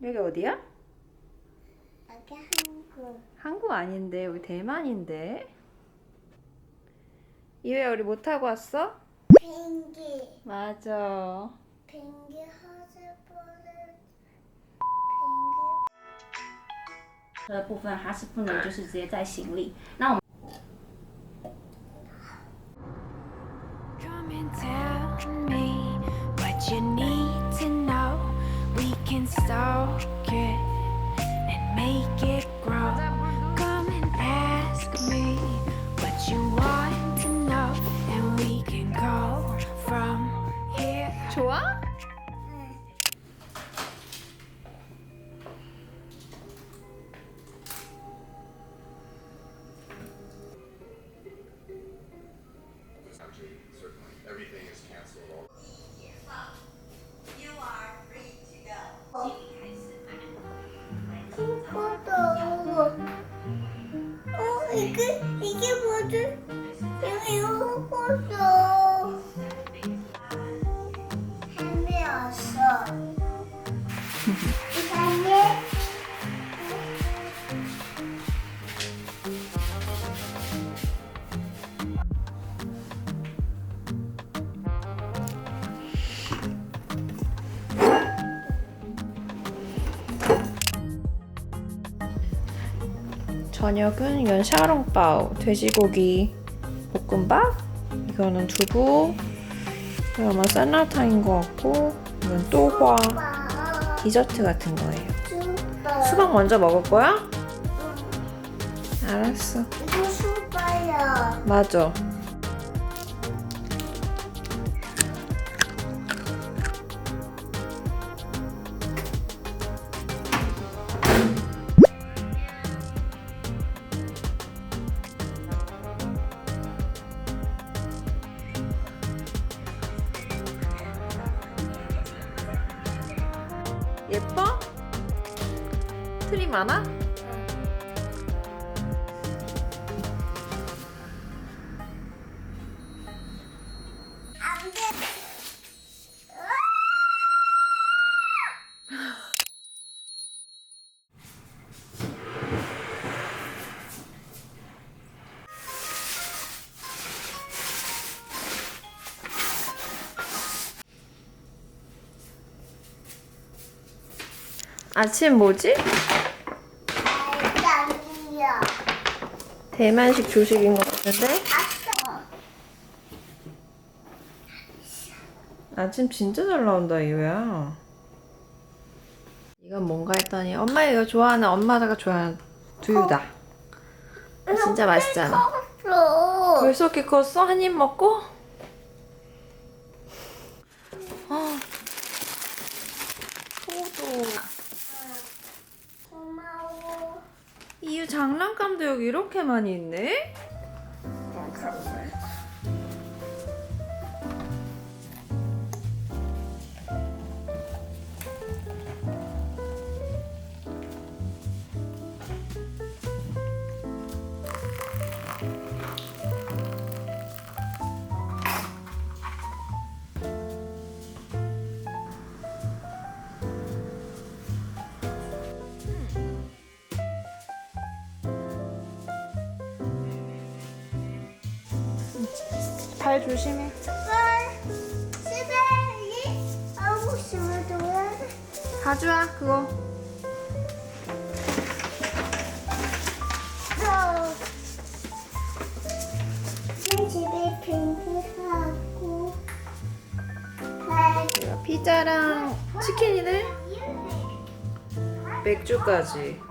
여기 어디야? 여기 한국. 한국 아닌데 여기 대만인데. 이왜 우리 못 타고 왔어? 비행기. 맞아. 비행기 하즈보드. 的部分它是不能就是直接载行李。那我们 Come and tell me what you need to know. We can stalk it and make it grow. Come and ask me what you want to know, and we can go from here. 좋아? Everything is canceled. 이거도. 이게 뭐지? 이거도. 햄이 왔어. 이상해. 저녁은 이건 샤오롱바오 돼지고기 볶음밥. 이거는 두부. 이거 아마 쌀라탕인 것 같고. 이건 또화 디저트 같은 거예요. 수박 먼저 먹을 거야? 알았어. 이거 수박이야. 맞아. 예뻐? 트리 많아? 안 돼. 아침 뭐지? 아니야. 대만식 조식인 것 같은데? 아싸. 아침 진짜 잘 나온다 이유야. 이건 뭔가 했더니 엄마 이거 좋아하는 엄마가 좋아하는 두유다. 진짜 맛있잖아. 컸어. 벌써 이렇게 컸어? 한 입 먹고? 포도. 고마워. 이유 장난감도 여기 이렇게 많이 있네? 발 조심해. 집에 아무 심어둬야 돼. 가져와 그거. 내 집에 빙빙하고 이거 피자랑 치킨이네. 맥주까지.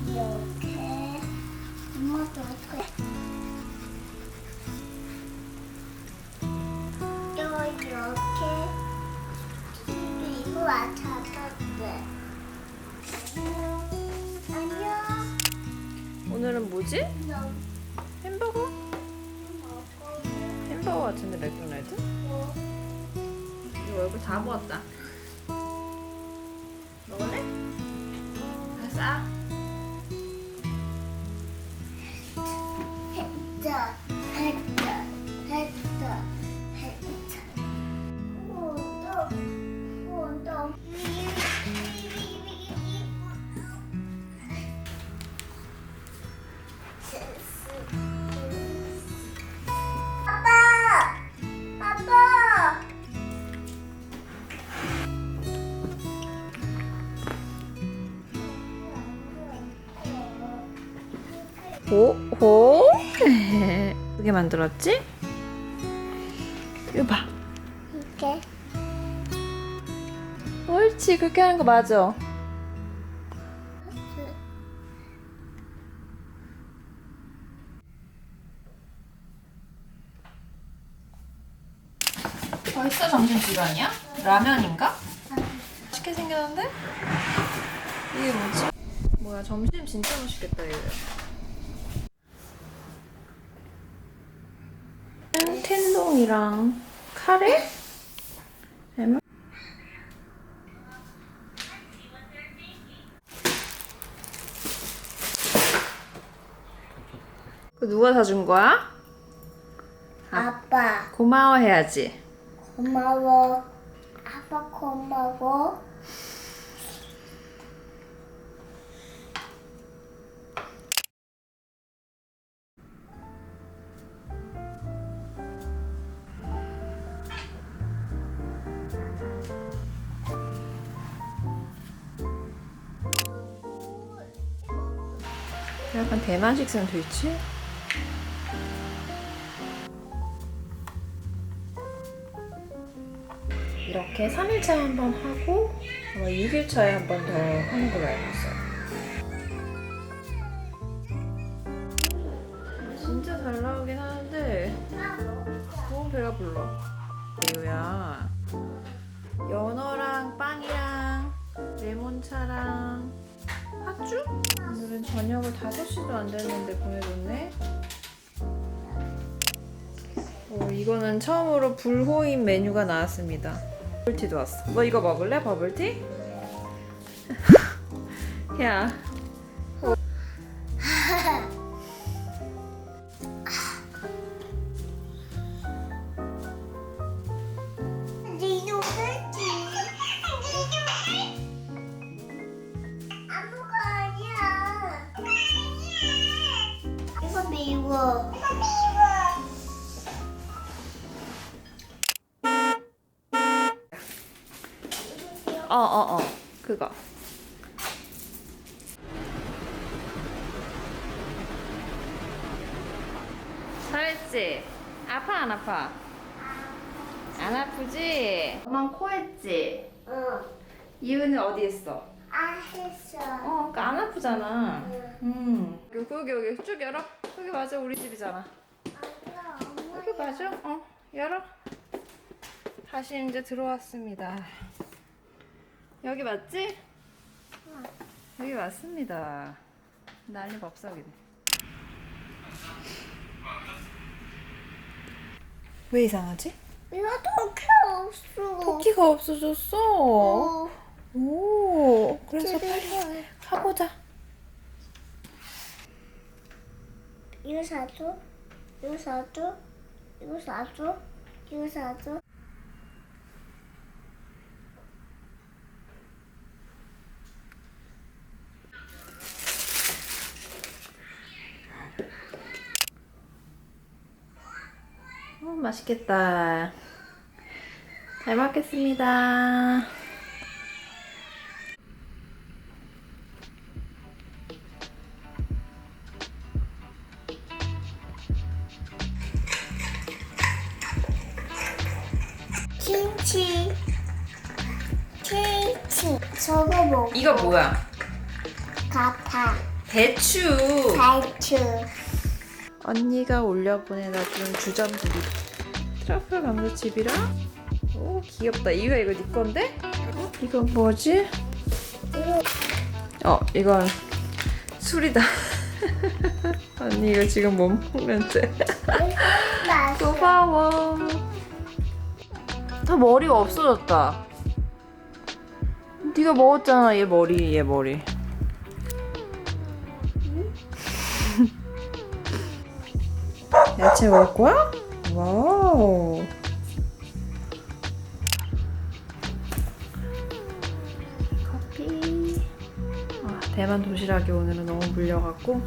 이렇게 엄마도 어떻게 오늘은 뭐지? 햄버거? 햄버거 같은데 맥도날드? 이거 얼굴 다 부었다. 먹을래? 가자. 했다, 했다, 했다, 했다. 운동. 아빠! 아빠! 호? 그게 만들었지? 이거 봐. 이렇게. 옳지, 그렇게 하는 거 맞아. 벌써 점심시간이야? 라면인가? 맛있게 생겼는데? 이게 뭐지? 뭐야, 점심 진짜 맛있겠다, 이거. 텐동이랑 카레? 햄? 그거 누가 사준 거야? 아빠, 고마워해야지. 고마워. 아빠 고마워. 약간 대만식 샌드위치? 이렇게 3일차에 한 번 하고 아마 6일차에 한 번 더 하는 걸로 알고 있어요. 진짜 잘 나오긴 하는데 너무 배가 불러. 이유야. 연어랑 빵이랑 레몬차랑 팥죽? 오늘은 저녁을 5시도 안 됐는데 보내줬네. 이거는 처음으로 불호인 메뉴가 나왔습니다. 버블티도 왔어. 너 이거 먹을래? 버블티? 야. 니도 했지. 아무거 아니야. 이거 미워. 그거. 잘했지? 아파 안 아파? 안 아프지? 엄마 코 했지? 응. 이유는 어디 있어? 아 했어. 그러니까 안 아프잖아. 여기 쭉 열어. 여기 맞아, 우리 집이잖아. 여기 맞아? 열어. 다시 이제 들어왔습니다. 여기 맞지? 여기 맞습니다. 난리 법석이네. 왜 이상하지? 이거 토끼 없어. 토끼가 없어졌어. 어. 오, 그래서 집에 빨리 가보자. 이거 사줘. 이거 사줘. 이거 사줘. 이거 사줘. 맛있겠다. 잘 먹겠습니다. 김치. 김치. 저거 뭐? 이거 뭐야? 같아. 대추. 달추. 언니가 올려보내다 준 주전부리 트러플 감자칩이랑. 오, 귀엽다. 이거 네 건데? 이건 뭐지? 이거 이건 술이다. 언니 이거 지금 못 먹는데. 맛있어. 고마워. 다 머리가 없어졌다. 네가 먹었잖아 얘 머리. 야채 먹을 거야? 와우. 커피. 대만 도시락이 오늘은 너무 물려갖고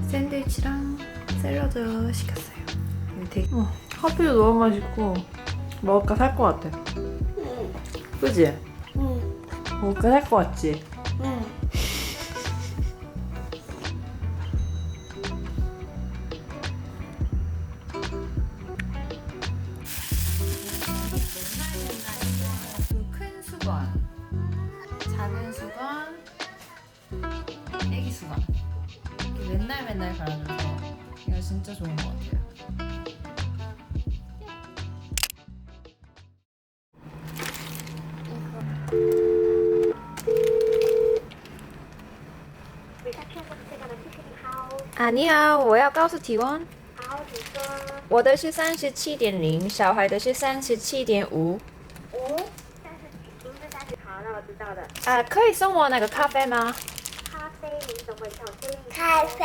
샌드위치랑 샐러드 시켰어요. 커피도 너무 맛있고 먹을까 살 것 같아. 그지? 응. 먹을까 살 것 같지? 응. 큰 수건, 작은 수건, 애기 수건. 이렇게 맨날 갈아줘서 이거 진짜 좋은 것 같아요.你好，我要告诉提问。好，你说我的是37.0，小孩的是37.5。五，但是您是30，好，那我知道了。可以送我那个咖啡吗？咖啡，您等会我确认一下。咖啡，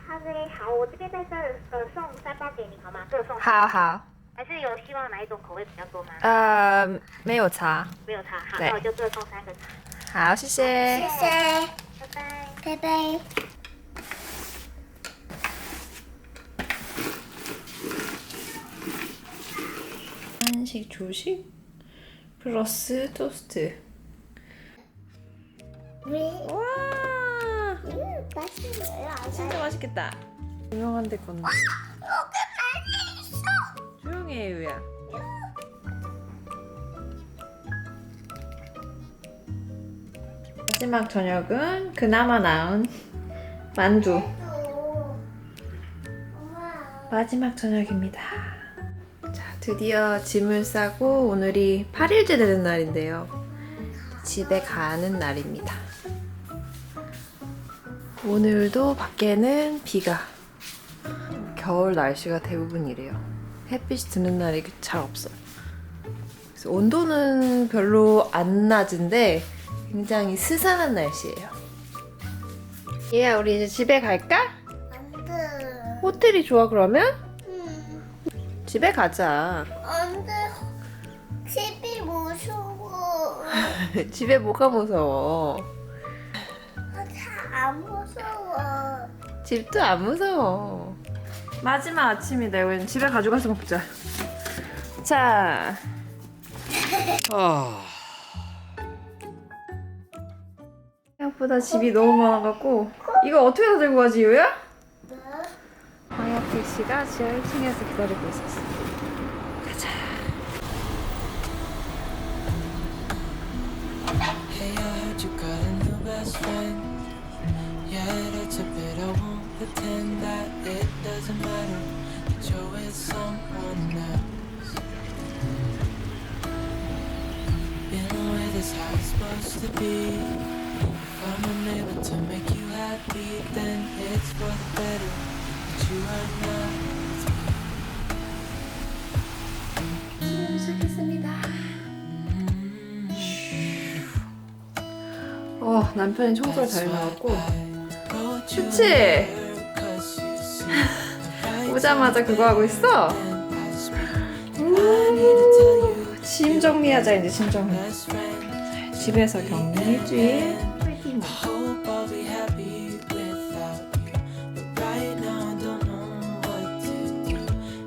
咖啡，好，我这边在这儿送3包给您，好吗？各送。好好。还是有希望哪一种口味比较多吗？没有茶。没有茶，好，对那我就各送3个茶。好，谢谢。谢谢，拜拜，拜拜。 한식, 조식 플러스 토스트. 와, 맛있네요. 진짜 맛있겠다. 유명한 데 건데. 조용히 해, 유야. 마지막 저녁은 그나마 나은 만두. 마지막 저녁입니다. 자, 드디어 짐을 싸고 오늘이 8일째 되는 날인데요. 집에 가는 날입니다. 오늘도 밖에는 비가. 겨울 날씨가 대부분 이래요. 햇빛이 드는 날이 잘 없어요. 그래서 온도는 별로 안 낮은데 굉장히 스산한 날씨예요. 얘야, 우리 이제 집에 갈까? 안 돼. 호텔이 좋아 그러면? 응. 집에 가자. 안 돼. 집이 무서워. 집에 뭐가 무서워? 안 무서워. 집도 안 무서워. 마지막 아침이다. 이건 집에 가져가서 먹자. 자. 생각보다 집이 너무 많아갖고 이거 어떻게 다 들고 가지, 유야? 광혁 씨가 지하 1층에서 기다리고 있었어. 가자. Hey, I heard you got a new best friend. Yeah, that's a bit. I won't pretend that it doesn't matter that you're with someone else. In a way, that's how it's supposed to be. If I'm unable to make you happy, then it's for the better that you are not. 시작했습니다. 남편이 청소를 잘 해놔갖고 그치? 오자마자 그거 하고 있어? 짐 정리하자. 이제 짐 정리. 집에서 격리 일주일 파이팅. Hope I'll be happy without you, but right now I don't know what to do.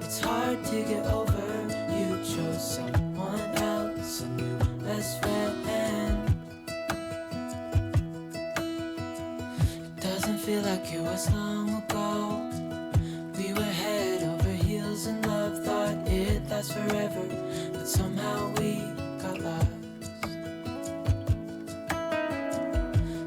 It's hard to get over. You chose someone else, a new best friend. It doesn't feel like it was long ago. We were head over heels in love, thought it lasts forever.